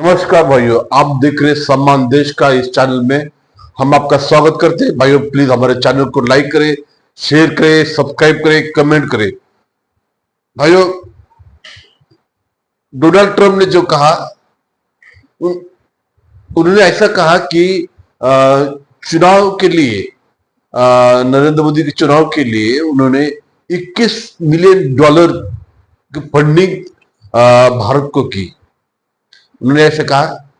नमस्कार भाइयों, आप देख रहे सम्मान देश का। इस चैनल में हम आपका स्वागत करते हैं। भाइयों प्लीज हमारे चैनल को लाइक करें, शेयर करें, सब्सक्राइब करें, कमेंट करें। भाइयों, डोनाल्ड ट्रंप ने जो कहा, उन, उन्होंने ऐसा कहा कि चुनाव के लिए, नरेंद्र मोदी के चुनाव के लिए उन्होंने 21 मिलियन डॉलर की फंडिंग भारत को की। उन्होंने ऐसे कहा।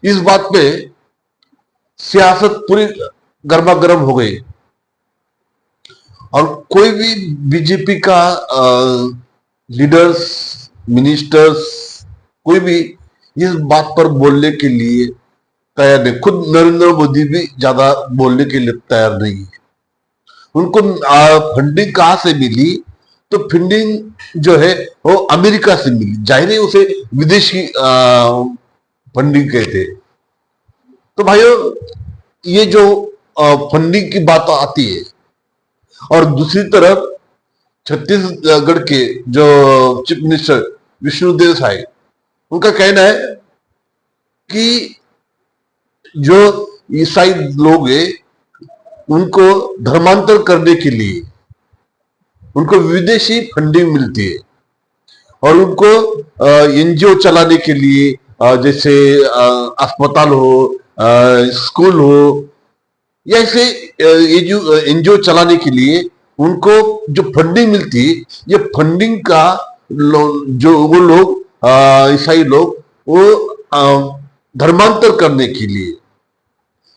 इस बात पे सियासत पूरी गर्मा गर्म हो गई और कोई भी बीजेपी का लीडर्स, मिनिस्टर्स, कोई भी इस बात पर बोलने के लिए तैयार नहीं। खुद नरेंद्र मोदी भी ज्यादा बोलने के लिए तैयार नहीं है। उनको फंडिंग कहां से मिली? तो फंडिंग जो है वो अमेरिका से मिली। जाहिर है उसे विदेशी फंडिंग कहते हैं। तो भाइयों, ये जो फंडिंग की बात आती है, और दूसरी तरफ छत्तीसगढ़ के जो चीफ मिनिस्टर विष्णुदेव साय, उनका कहना है कि जो ईसाई लोग हैं उनको धर्मांतर करने के लिए उनको विदेशी फंडिंग मिलती है, और उनको एनजीओ चलाने के लिए, जैसे अस्पताल हो, स्कूल हो, या ऐसे एनजीओ चलाने के लिए उनको जो फंडिंग मिलती है, ये फंडिंग का जो वो लोग ईसाई लोग वो धर्मांतर करने के लिए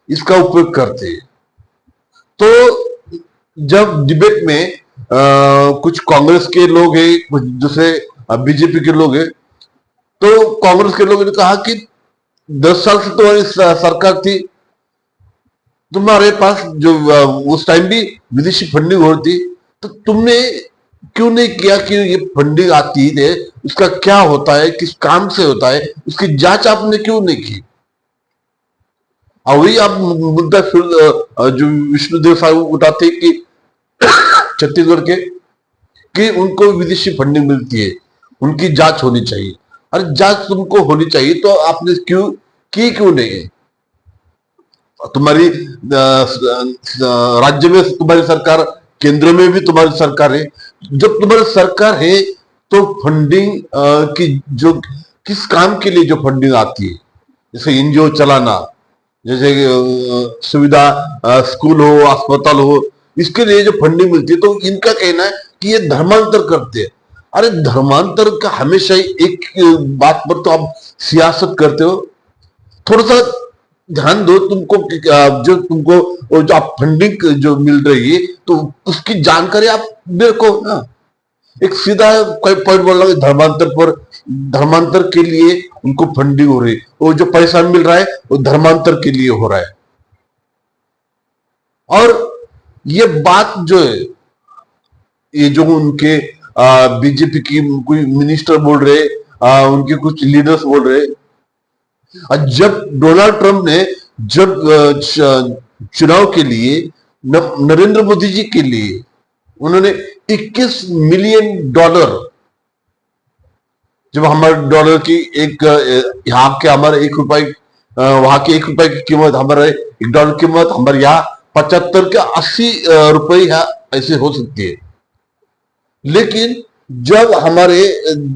इसका उपयोग करते हैं। तो जब डिबेट में कुछ कांग्रेस के लोग हैं, कुछ दूसरे बीजेपी के लोग हैं, तो कांग्रेस के लोगों ने कहा कि 10 साल से तुम्हारी सरकार थी, तुम्हारे पास जो उस टाइम भी विदेशी फंडिंग हो रही थी, तो तुमने क्यों नहीं किया कि ये फंडिंग आती है उसका क्या होता है, किस काम से होता है, उसकी जांच आपने क्यों नहीं की? और वही आप मुद्दा फिर जो विष्णुदेव साहब उठाते कि छत्तीसगढ़ के, कि उनको विदेशी फंडिंग मिलती है, उनकी जांच होनी चाहिए। अरे जांच तुमको होनी चाहिए तो आपने क्यों नहीं? तुम्हारी राज्य में तुम्हारी सरकार, केंद्र में भी तुम्हारी सरकार है। जब तुम्हारी सरकार है तो फंडिंग की जो किस काम के लिए जो फंडिंग आती है, जैसे एनजीओ चलाना, जैसे सुविधा, स्कूल हो, अस्पताल हो, इसके लिए जो फंडिंग मिलती है, तो इनका कहना है कि ये धर्मांतर करते हैं। अरे धर्मांतर का हमेशा ही एक बात पर तो आप सियासत करते हो। थोड़ा सा ध्यान दो। तुमको जो तुमको जो आप फंडिंग जो मिल रही है, तो उसकी जानकारी आप देखो ना। एक सीधा कोई पॉइंट बोल रहा है धर्मांतर के लिए उनको फंडिंग हो रही है, वो जो पैसा मिल रहा है वो धर्मांतर के लिए हो रहा है। और ये बात जो है, ये जो उनके बीजेपी की कोई मिनिस्टर बोल रहे, उनके कुछ लीडर्स बोल रहे, जब डोनाल्ड ट्रंप ने जब चुनाव के लिए नरेंद्र मोदी जी के लिए उन्होंने 21 मिलियन डॉलर, जब हमारे डॉलर की एक यहाँ के हमारे 1 रुपए, वहां के 1 रुपए की कीमत, हमारे 1 डॉलर की कीमत हमारे यहाँ 75 के 80 रुपए ऐसे हो सकती है। लेकिन जब हमारे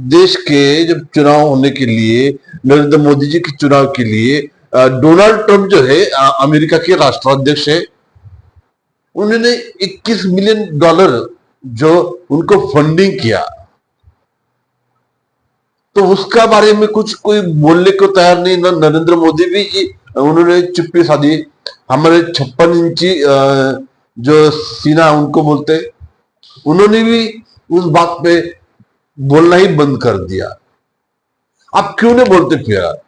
देश के जब चुनाव होने के लिए, नरेंद्र मोदी जी के चुनाव के लिए, डोनाल्ड ट्रंप जो है अमेरिका के राष्ट्राध्यक्ष है, उन्होंने 21 मिलियन डॉलर जो उनको फंडिंग किया, तो उसका बारे में कुछ कोई बोलने को तैयार नहीं। ना नरेंद्र मोदी भी, उन्होंने चुप्पी साधी। हमारे 56 इंची जो सीना उनको बोलते, उन्होंने भी उस बात पे बोलना ही बंद कर दिया। आप क्यों नहीं बोलते? फिर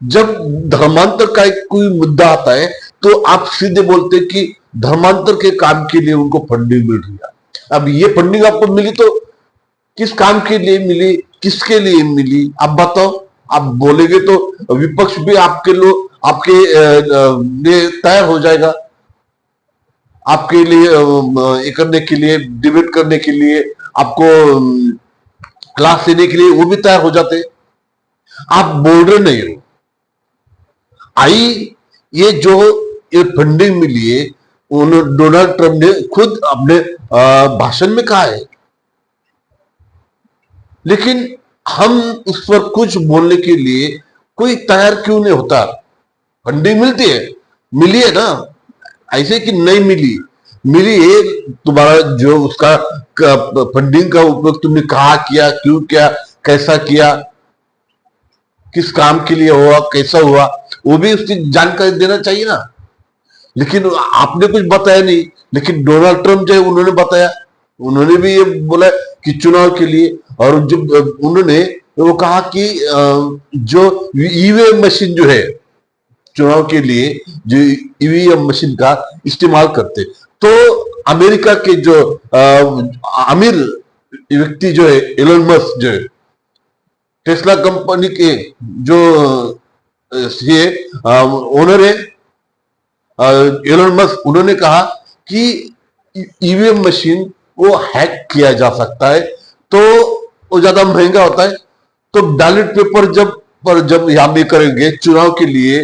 जब धर्मांतर का कोई मुद्दा आता है तो आप सीधे बोलते कि धर्मांतर के काम के लिए उनको फंडिंग मिल रही है। अब ये फंडिंग आपको मिली तो किस काम के लिए मिली, किसके लिए मिली, आप बताओ। आप बोलेंगे तो विपक्ष भी आपके लिए तैयार हो जाएगा, आपके लिए करने के लिए, डिबेट करने के लिए, आपको क्लास लेने के लिए वो भी तैयार हो जाते। आप बोल रहे नहीं हो। आई ये जो ये फंडिंग मिली है, डोनाल्ड ट्रंप ने खुद अपने भाषण में कहा है, लेकिन हम उस पर कुछ बोलने के लिए कोई तैयार क्यों नहीं होता। फंडिंग मिलती है, मिली है ना, ऐसे कि नहीं मिली, मिली है। तुम्हारा जो उसका फंडिंग का उपयोग तुमने कहा किया, क्यों किया, कैसा किया, किस काम के लिए हुआ, कैसा हुआ, वो भी उसकी जानकारी देना चाहिए ना। लेकिन आपने कुछ बताया नहीं। लेकिन डोनाल्ड ट्रंप जो है उन्होंने बताया, उन्होंने भी ये बोला कि चुनाव के लिए, और जब उन्होंने वो कहा कि जो ईवीएम मशीन जो है चुनाव के लिए, जो ईवीएम मशीन का इस्तेमाल करते, तो अमेरिका के जो अमीर व्यक्ति जो है एलन मस्क जो है, टेस्ला कंपनी के जो ये ओनर है एलन मस्क, उन्होंने कहा कि ईवीएम मशीन को हैक किया जा सकता है, तो वो ज्यादा महंगा होता है। तो बैलेट पेपर जब यहाँ भी करेंगे चुनाव के लिए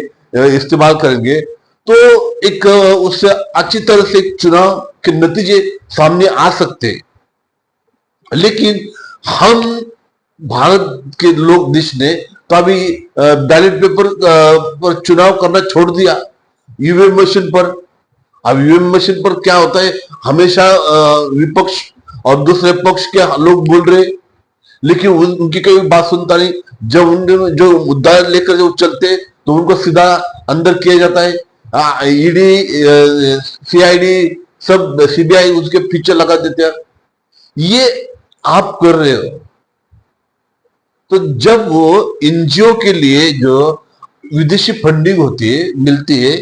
इस्तेमाल करेंगे, तो एक उससे अच्छी तरह से चुनाव के नतीजे सामने आ सकते हैं। लेकिन हम भारत के लोग देश ने तो अभी बैलेट पेपर पर चुनाव करना छोड़ दिया, ईवीएम मशीन पर। अब ईवीएम मशीन पर क्या होता है, हमेशा विपक्ष और दूसरे पक्ष के लोग बोल रहे, लेकिन उनकी कोई बात सुनता नहीं। जब उनके जो मुद्दा लेकर जो चलते तो उनको सीधा अंदर किया जाता है। ईडी, सीआईडी, सब सीबीआई उसके पीछे लगा देते हैं। ये आप कर रहे हो। तो जब वो एनजीओ के लिए जो विदेशी फंडिंग होती है, मिलती है,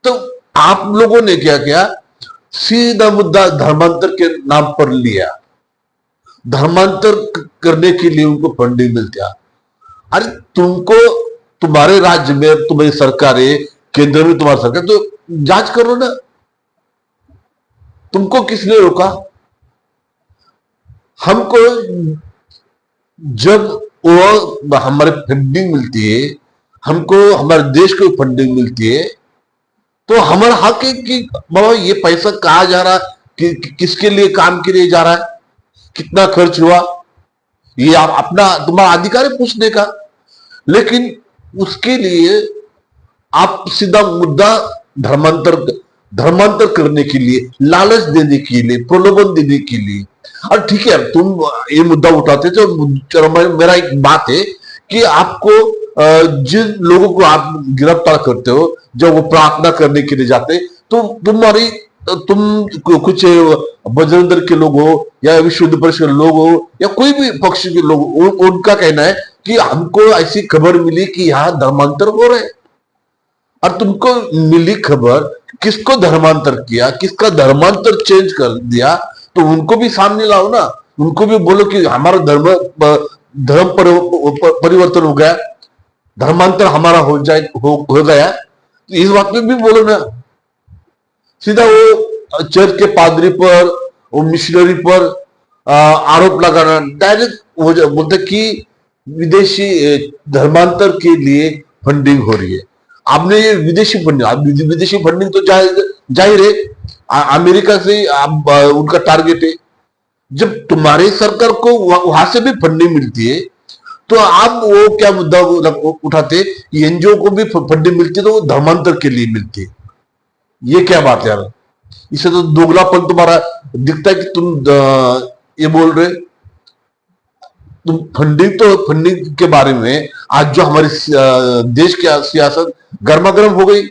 तो आप लोगों ने क्या किया, सीधा मुद्दा धर्मांतर के नाम पर लिया। धर्मांतर करने के लिए उनको फंडिंग मिलती है। अरे तुमको, तुम्हारे राज्य में तुम्हारी सरकार है, केंद्र में तुम्हारी सरकार, तो जांच करो ना। तुमको किसने रोका? हमको जब वो हमारे फंडिंग मिलती है, हमको हमारे देश को फंडिंग मिलती है, तो हमारा हक है कि बाबा ये पैसा कहाँ जा रहा है, किसके लिए काम के लिए जा रहा है, कितना खर्च हुआ, ये आप अपना तुम्हारा अधिकार है पूछने का। लेकिन उसके लिए आप सीधा मुद्दा धर्मांतर धर्मांतर करने के लिए, लालच देने के लिए, प्रलोभन देने के लिए। और ठीक है, तुम ये मुद्दा उठाते तो चलो, मेरा एक बात है कि आपको जिन लोगों को आप गिरफ्तार करते हो, जब वो प्रार्थना करने के लिए जाते, तो तुम कुछ बजरंग दल के लोग हो या विश्व हिंदू परिषद के लोग हो या कोई भी पक्ष के लोग, उनका कहना है कि हमको ऐसी खबर मिली कि यहाँ धर्मांतर हो रहे हैं। और तुमको मिली खबर, किसको धर्मांतर किया, किसका धर्मांतर चेंज कर दिया, तो उनको भी सामने लाओ ना। उनको भी बोलो कि हमारा धर्म परिवर्तन हो गया, धर्मांतर हमारा हो गया, तो इस बात में भी बोलो ना। सीधा वो चर्च के पादरी पर, वो मिशनरी पर आरोप लगाना, डायरेक्ट बोलते कि विदेशी धर्मांतर के लिए फंडिंग हो रही है। आपने ये विदेशी फंडिंग तो जाहिर है अमेरिका से आप उनका टारगेट है। जब तुम्हारी सरकार को वहां से भी फंडिंग मिलती है, तो आप वो क्या मुद्दा उठाते, एनजीओ को भी फंडिंग मिलती है, तो वो धर्मांतर के लिए मिलती है। ये क्या बात है यार? इससे तो दोगलापन तुम्हारा दिखता है कि तुम ये बोल रहे। तुम फंडिंग के बारे में आज जो हमारी देश की सियासत गर्मा गर्म हो गई,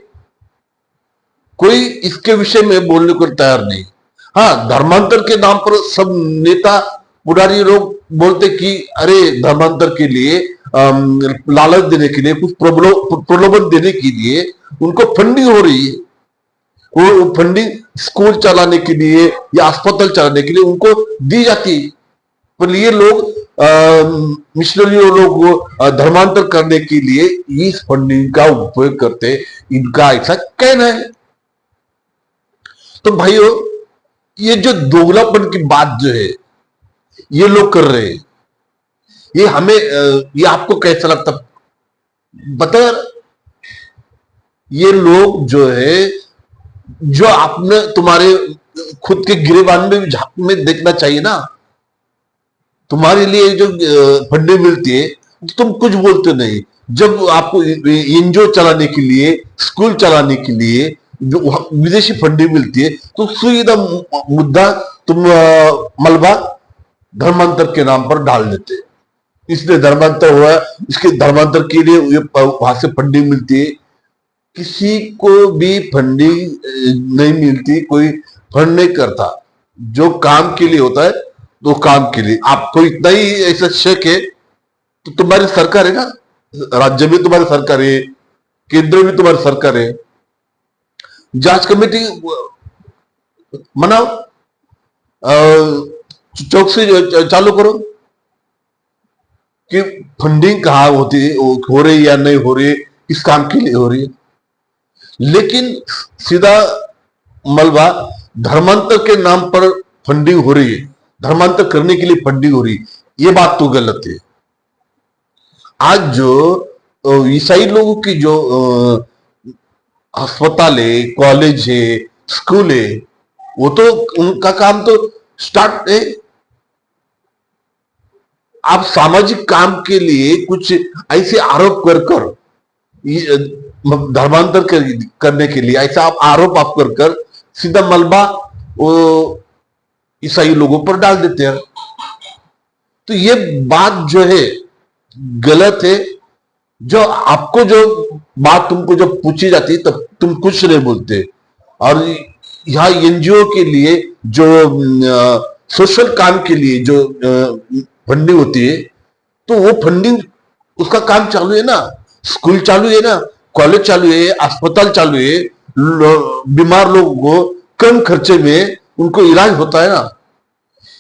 कोई इसके विषय में बोलने को तैयार नहीं। हाँ, धर्मांतर के नाम पर सब नेता पुरानी लोग बोलते कि अरे धर्मांतर के लिए लालच देने के लिए, कुछ प्रलोभन देने के लिए उनको फंडिंग हो रही है। वो फंडिंग स्कूल चलाने के लिए या अस्पताल चलाने के लिए उनको दी जाती है। पर ये लोग मिशनरी लोग धर्मांतर करने के लिए इस फंडिंग का उपयोग करते, इनका ऐसा कहना है। तो भाइयों, ये जो दोगलापन की बात जो है ये लोग कर रहे हैं, ये हमें ये आपको कैसा लगता बता। ये लोग जो है, जो आपने तुम्हारे खुद के गिरेबान में भी झांक में देखना चाहिए ना। तुम्हारे लिए जो फंडिंग मिलती है तो तुम कुछ बोलते नहीं। जब आपको एनजीओ चलाने के लिए, स्कूल चलाने के लिए जो विदेशी फंडिंग मिलती है तो सीधा मुद्दा तुम मलबा धर्मांतर के नाम पर डाल देते हैं। इसलिए धर्मांतर हुआ, इसके धर्मांतर के लिए वहां से फंडिंग मिलती है। किसी को भी फंडिंग नहीं मिलती, कोई फंड नहीं करता। जो काम के लिए होता है तो काम के लिए। आपको इतना ही ऐसा शक है तो तुम्हारी सरकार है ना, राज्य में तुम्हारी सरकार है, केंद्र में तुम्हारी सरकार है, जांच कमेटी बनाओ, चौकसी चालू करो कि फंडिंग कहाँ होती है, हो रही या नहीं हो रही है, किस काम के लिए हो रही है। लेकिन सीधा मलबा धर्मांतर के नाम पर फंडिंग हो रही है, धर्मांतर करने के लिए फंडिंग हो रही है, ये बात तो गलत है। आज जो ईसाई लोगों की जो अस्पताल है, कॉलेज है, स्कूल है, वो तो उनका काम तो स्टार्ट है। आप सामाजिक काम के लिए कुछ ऐसे आरोप कर कर धर्मांतर करने के लिए ऐसा आप आरोप आप कर कर सीधा मलबा वो ईसाई लोगों पर डाल देते हैं। तो ये बात जो है गलत है। जो आपको जो बात तुमको जब पूछी जाती है तब तुम कुछ नहीं बोलते। और यहाँ एनजीओ के लिए जो सोशल काम के लिए जो फंडिंग होती है तो वो फंडिंग उसका काम चालू है ना, स्कूल चालू है ना, कॉलेज चालू है, अस्पताल चालू है, बीमार लोगों को कम खर्चे में उनको इलाज होता है ना।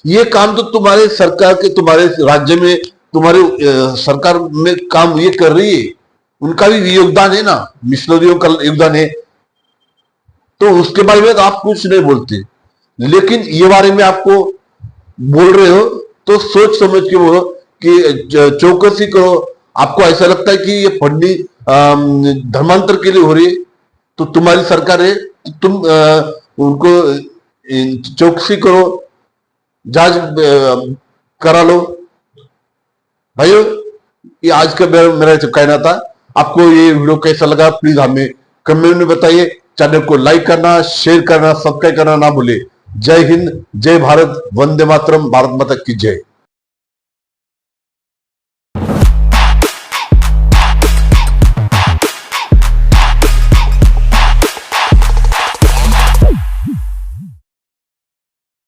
ये काम तो तुम्हारे सरकार के, तुम्हारे राज्य में, तुम्हारे सरकार में काम ये कर रही है, उनका भी योगदान है ना, मिशनरियों का योगदान है। तो उसके बारे में तो आप कुछ नहीं बोलते, लेकिन ये बारे में आपको बोल रहे हो तो सोच समझ के बोलो कि चौकसी करो। आपको ऐसा लगता है कि ये फंडिंग धर्मांतर के लिए हो रही है तो तुम्हारी सरकार है, तो तुम उनको चौकसी करो, जांच करा लो। भाइयों, ये आज का मेरा कहना था। आपको ये वीडियो कैसा लगा प्लीज हमें कमेंट में बताइए। चैनल को लाइक करना, शेयर करना, सब्सक्राइब करना ना भूले। जय हिंद, जय भारत, वंदे मातरम, भारत माता की जय।